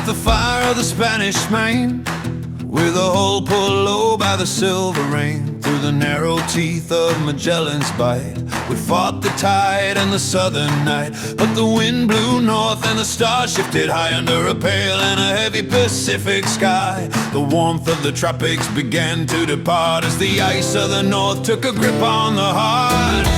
beneath the fire of the Spanish Main, with a hull pulled low by the silver rain. Through the narrow teeth of Magellan's Bight, we fought the tide and the southern night. But the wind blew north and the stars shifted high, under a pale and a heavy Pacific sky. The warmth of the tropics began to depart as the ice of the north took a grip on the heart.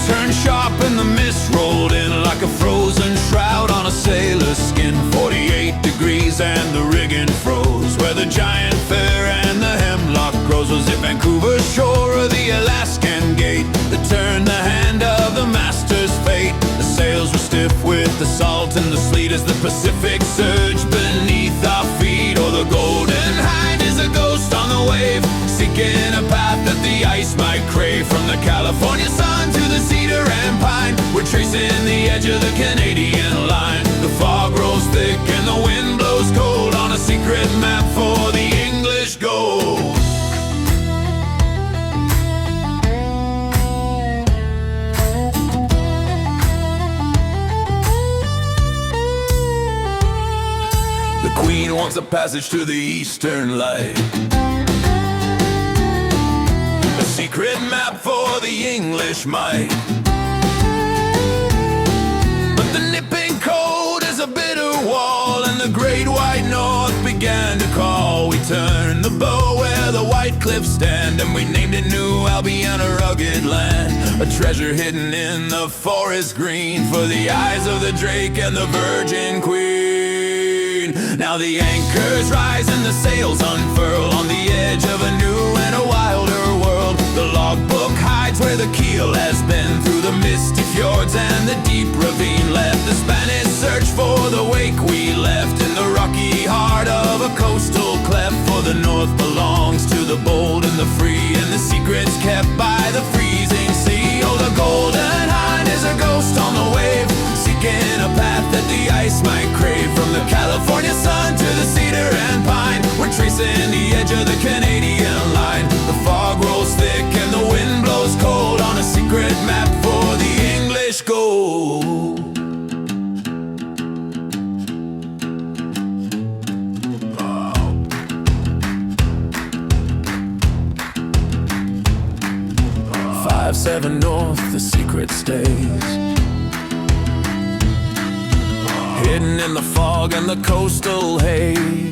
Turned sharp and the mist rolled in like a frozen shroud on a sailor's skin. 48 degrees and the rigging froze, where the giant fir and the hemlock grows. Was it Vancouver's shore or the Alaskan gate that turned the hand of the master's fate? The sails were stiff with the salt and the sleet as the Pacific surged beneath our feet. Oh, the Golden Hind is a ghost on the wave, seeking a path that the ice might crave. From the California sun to the cedar and pine, we're tracing the edge of the Canadian line. The fog rolls thick and the wind blows cold on a secret map for the English gold. The Queen wants a passage to the Eastern Light, secret map for the English might. But the nipping cold is a bitter wall, and the great white north began to call. We turned the bow where the white cliffs stand, and we named it New Albion, a rugged land, a treasure hidden in the forest green, for the eyes of the Drake and the Virgin Queen. Now the anchors rise and the sails unfurl on the edge of a new and a wilder world. The logbook hides where the keel has been, through the misty fjords and the deep ravine left. The Spanish search for the wake we left in the rocky heart of a coastal cleft. For the north belongs to the bold and the free, and the secrets kept by the freezing sea. Oh, the Golden Hind is a ghost on the wave, seeking a path that the ice might crave. From the California sun to the cedar and pine, we're tracing the edge of the Canadian line. The fog rolls thick and the wind blows cold on a secret map for the English gold. Wow. 5-7 north, the secret stays, hidden in the fog and the coastal haze.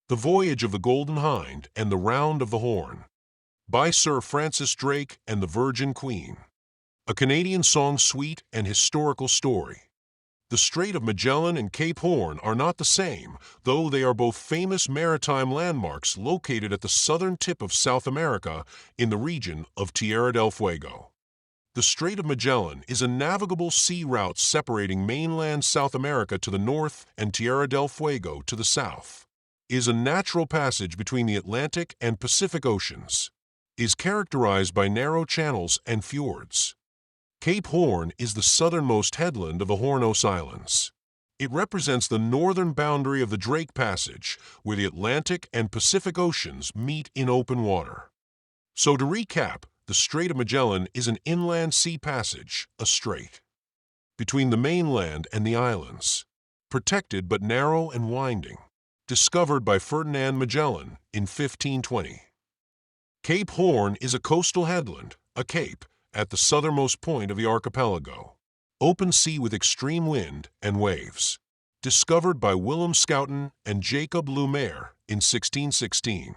The Voyage of the Golden Hind and the Round of the Horn, by Sir Francis Drake and the Virgin Queen. A Canadian song suite and historical story. The Strait of Magellan and Cape Horn are not the same, though they are both famous maritime landmarks located at the southern tip of South America in the region of Tierra del Fuego. The Strait of Magellan is a navigable sea route separating mainland South America to the north and Tierra del Fuego to the south. Is a natural passage between the Atlantic and Pacific Oceans. Is characterized by narrow channels and fjords. Cape Horn is the southernmost headland of the Hornos Islands. It represents the northern boundary of the Drake Passage, where the Atlantic and Pacific Oceans meet in open water. So to recap, the Strait of Magellan is an inland sea passage, a strait, between the mainland and the islands, protected but narrow and winding. Discovered by Ferdinand Magellan in 1520. Cape Horn is a coastal headland, a cape, at the southernmost point of the archipelago. Open sea with extreme wind and waves. Discovered by Willem Schouten and Jacob Lumiere in 1616.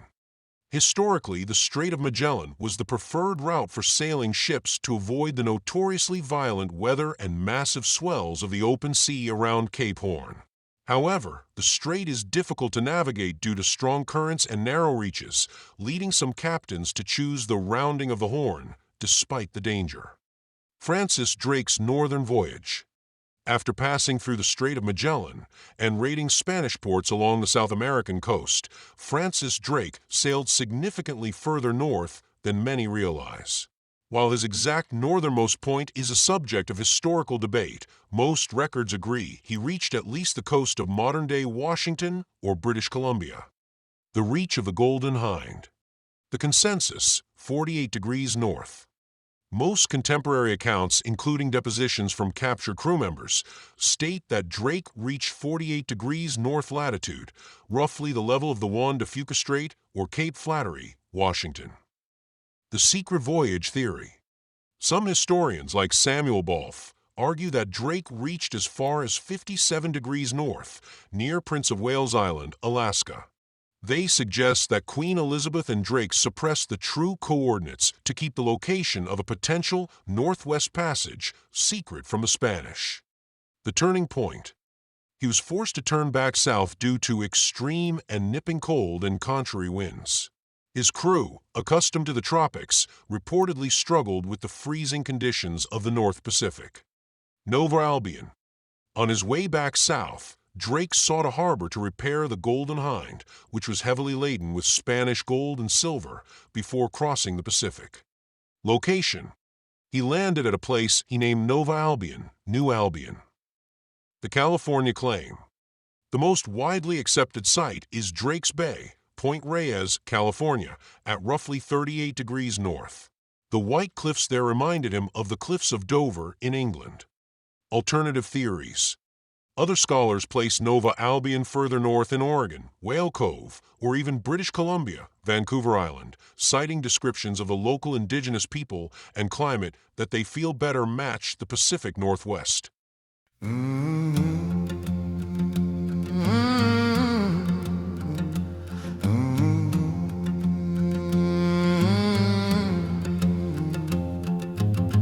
Historically, the Strait of Magellan was the preferred route for sailing ships to avoid the notoriously violent weather and massive swells of the open sea around Cape Horn. However, the strait is difficult to navigate due to strong currents and narrow reaches, leading some captains to choose the rounding of the Horn, despite the danger. Francis Drake's northern voyage. After passing through the Strait of Magellan and raiding Spanish ports along the South American coast, Francis Drake sailed significantly further north than many realize. While his exact northernmost point is a subject of historical debate, most records agree he reached at least the coast of modern-day Washington or British Columbia. The reach of the Golden Hind. The consensus, 48 degrees north. Most contemporary accounts, including depositions from captured crew members, state that Drake reached 48 degrees north latitude, roughly the level of the Juan de Fuca Strait or Cape Flattery, Washington. The secret voyage theory. Some historians, like Samuel Balfe, argue that Drake reached as far as 57 degrees north, near Prince of Wales Island, Alaska. They suggest that Queen Elizabeth and Drake suppressed the true coordinates to keep the location of a potential northwest passage secret from the Spanish. The turning point. He was forced to turn back south due to extreme and nipping cold and contrary winds. His crew, accustomed to the tropics, reportedly struggled with the freezing conditions of the North Pacific. Nova Albion. On his way back south, Drake sought a harbor to repair the Golden Hind, which was heavily laden with Spanish gold and silver, before crossing the Pacific. Location. He landed at a place he named Nova Albion, New Albion. The California claim. The most widely accepted site is Drake's Bay, Point Reyes, California, at roughly 38 degrees north. The white cliffs there reminded him of the cliffs of Dover in England. Alternative theories. Other scholars place Nova Albion further north in Oregon, Whale Cove, or even British Columbia, Vancouver Island, citing descriptions of the local indigenous people and climate that they feel better matched the Pacific Northwest.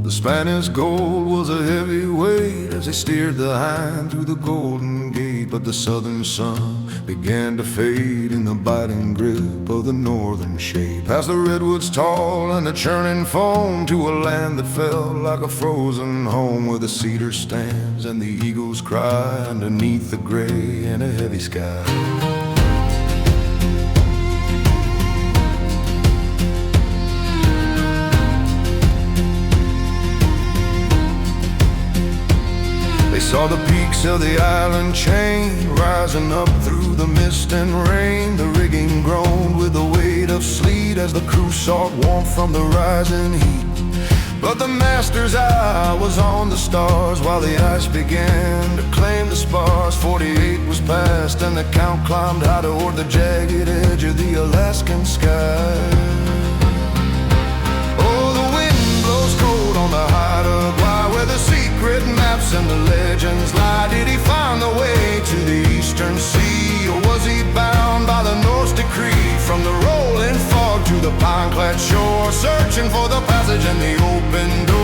The Spanish gold was a heavy weight as they steered the hind through the Golden Gate, but the southern sun began to fade in the biting grip of the northern shade. Past the redwoods tall and the churning foam to a land that felt like a frozen home, where the cedar stands and the eagles cry underneath the gray and a heavy sky. Saw the peaks of the island chain rising up through the mist and rain. The rigging groaned with the weight of sleet as the crew sought warmth from the rising heat. But the master's eye was on the stars while the ice began to claim the spars. 48 was past and the count climbed high toward the jagged edge of the Alaskan sky. Oh, the wind blows cold on the high to Guay, where the secret maps and the legends lie. Did he find the way to the eastern sea, or was he bound by the North's decree? From the rolling fog to the pine-clad shore, searching for the passage and the open door.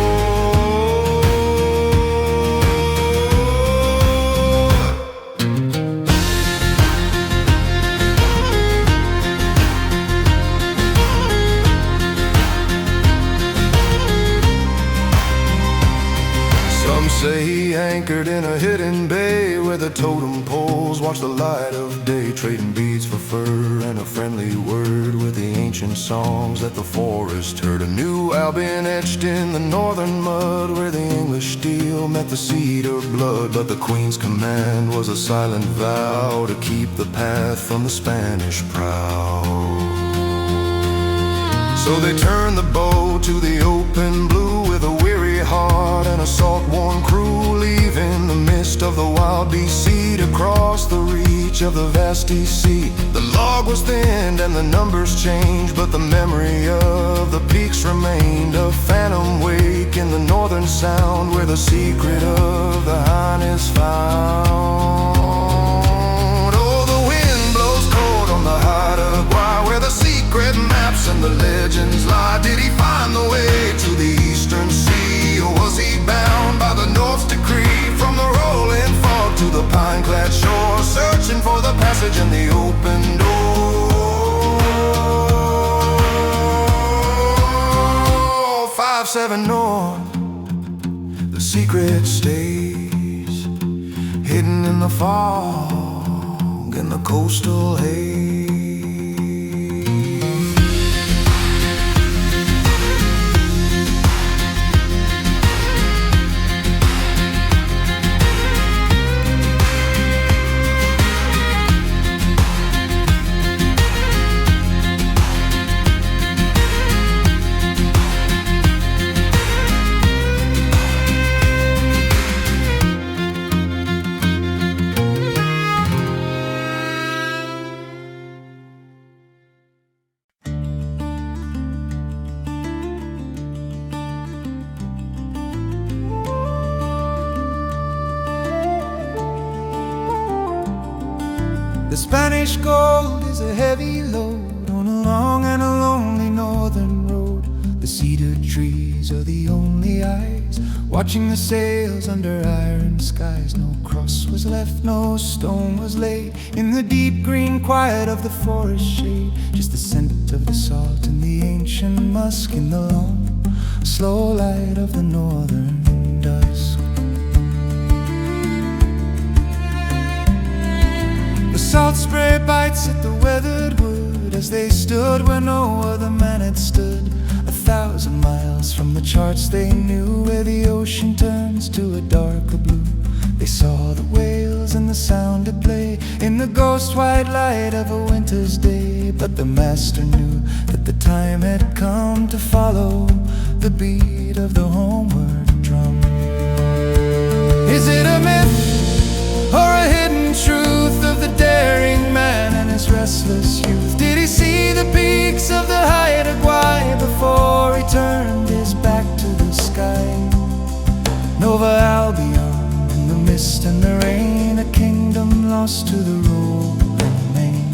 Some say he anchored in a hidden bay, where the totem poles watch the light of day, trading beads for fur and a friendly word with the ancient songs that the forest heard. A New Albion etched in the northern mud, where the English steel met the cedar blood. But the Queen's command was a silent vow to keep the path from the Spanish prow. So they turned the boat to the open blue with a weary heart and a salt-worn crew, leaving the mist of the wild BC to cross the reach of the vast sea. The log was thinned and the numbers changed, but the memory of the peaks remained, a phantom wake in the northern sound, where the secret of the Hind is found. Oh, the wind blows cold on the high to Guay, where the secret maps and the legends lie. Did he find the way to the eastern sea, or was he bound by the North's decree? From the rolling fog to the pine-clad shore, searching for the passage and the open door. 57 north, secret stays hidden in the fog and the coastal haze. The Spanish gold is a heavy load on a long and a lonely northern road. The cedar trees are the only eyes watching the sails under iron skies. No cross was left, no stone was laid in the deep green quiet of the forest shade. Just the scent of the salt and the ancient musk in the long, slow light of the northern dusk. The salt spray bites at the weathered wood as they stood where no other man had stood. 1,000 miles from the charts they knew, where the ocean turns to a darker blue. They saw the whales and the sound at play in the ghost white light of a winter's day. But the master knew that the time had come to follow the beat of the homeward drum. Is it a myth or a hidden truth of the daring man and his restless youth? Did he see the peaks of the Haida Gwaii before he turned his back to the sky? Nova Albion, in the mist and the rain, a kingdom lost to the rolling main.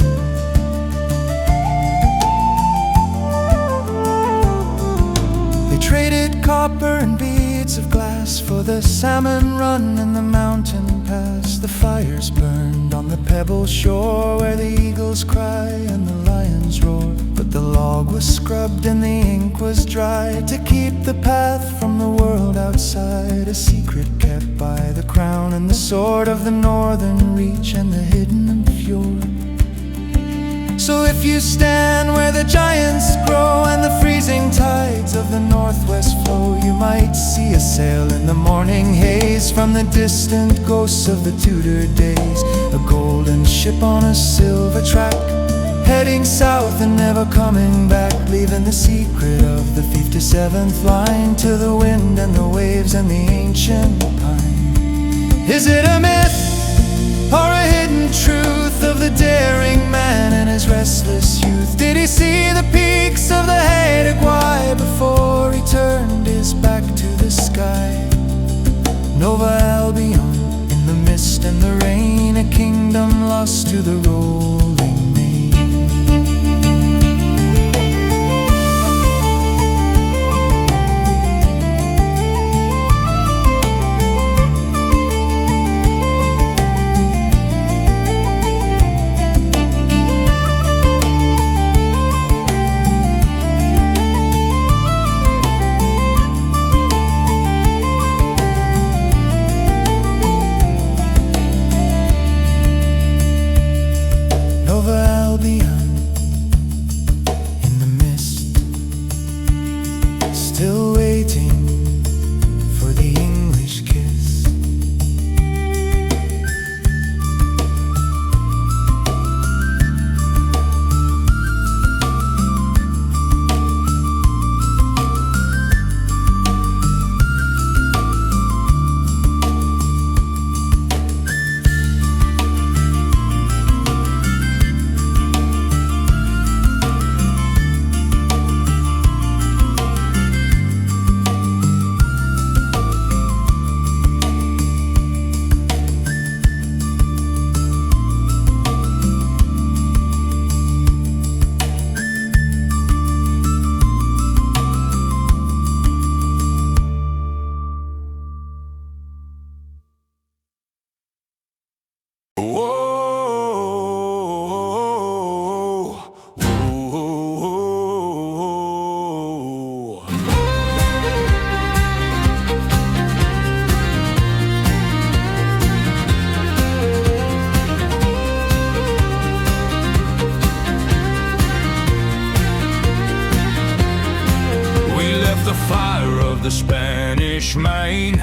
They traded copper and beads of glass for the salmon run and the mountain pass. The fires burned on the pebble shore where the eagles cry and the lions roar. But the log was scrubbed and the ink was dry to keep the path from the world outside. A secret kept by the crown and the sword of the northern reach and the hidden fjord. So if you stand where the giants grow and the freezing tides of the northwest flow, you might see a sail in the morning haze from the distant ghosts of the Tudor days. A golden ship on a silver track, heading south and never coming back, leaving the secret of the 57th line to the wind and the waves and the ancient pine. Is it a myth or a hidden truth of the daring man and his restless youth? Did he see the peaks of the Haida Gwaii before he turned his back to the sky? Nova Albion, in the mist and the rain, a kingdom lost to the rolling main. In the mist, still waiting for the English kiss. of the Spanish Main,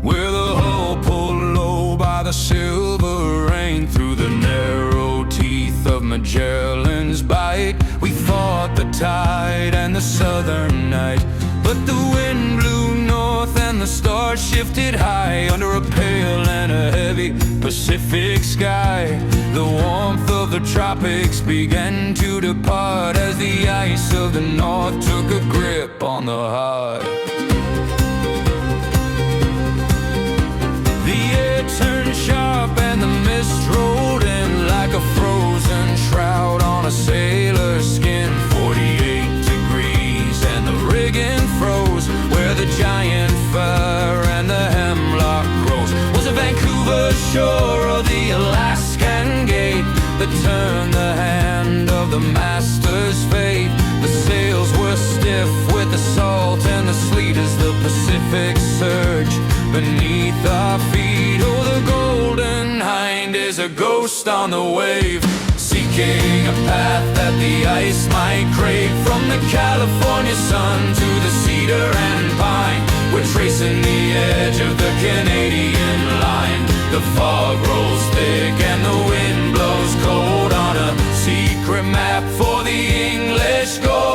where the hull pulled low by the silver rain. Through the narrow teeth of Magellan's Bight, we fought the tide and the southern night. But the wind blew north and the stars shifted high, under a pale and a heavy Pacific sky. The warmth of the tropics began to depart as the ice of the north took a grip on the heart. The air turned sharp and the mist rolled in like a frozen shroud on a sailor's skin. 48 degrees and the rigging froze, where the giant fir and the hemlock grows. Was it Vancouver shore or the Alaskan gate that turned the hand of the master's fate? The sails were stiff with the salt and the sleet as the Pacific surged beneath our feet. Oh, the Golden Hind is a ghost on the wave, seeking a path that the ice might crave. From the California sun to the cedar and pine, we're tracing the edge of the Canadian line. The fog rolls thick and the wind blows cold on a secret map for the English gold.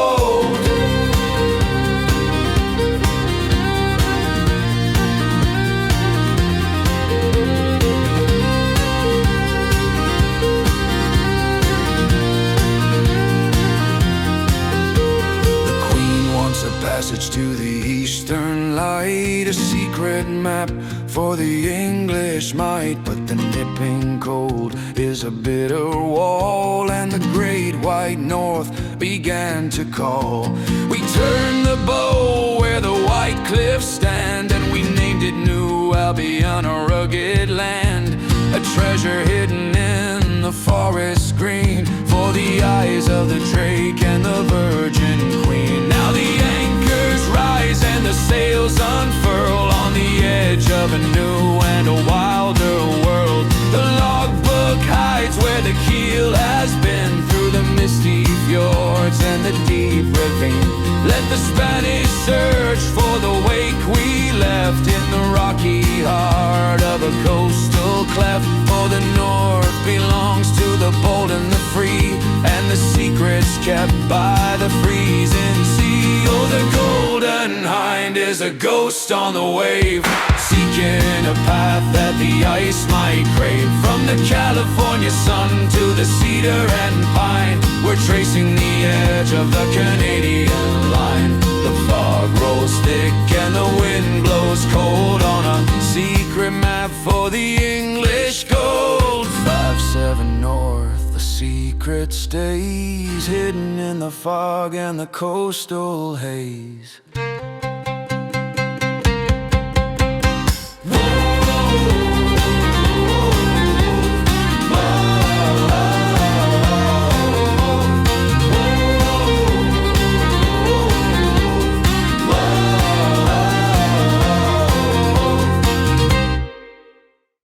Passage to the eastern light, a secret map for the English might. But the nipping cold is a bitter wall, and the great white north began to call. We turned the bow where the white cliffs stand, and we named it New Albion, a rugged land, a treasure hidden in the forest green, for the eyes of the Drake and the Virgin Queen. Now the anchors rise and the sails unfurl on the edge of a new and a wilder world. The logbook hides where the keel has been, through the misty fjords and the deep ravine. Let the Spanish search for the wake we left in the rocky heart of a coastal cleft. For the north belongs to the bold and the free, and the secrets kept by the freezing sea. Oh, the Golden Hind is a ghost on the wave, seeking a path that the ice might crave. From the California sun to the cedar and pine, we're tracing the edge of the Canadian line. The fog rolls thick and the wind blows cold on a secret map for the English gold. 57 north, the secret stays hidden in the fog and the coastal haze.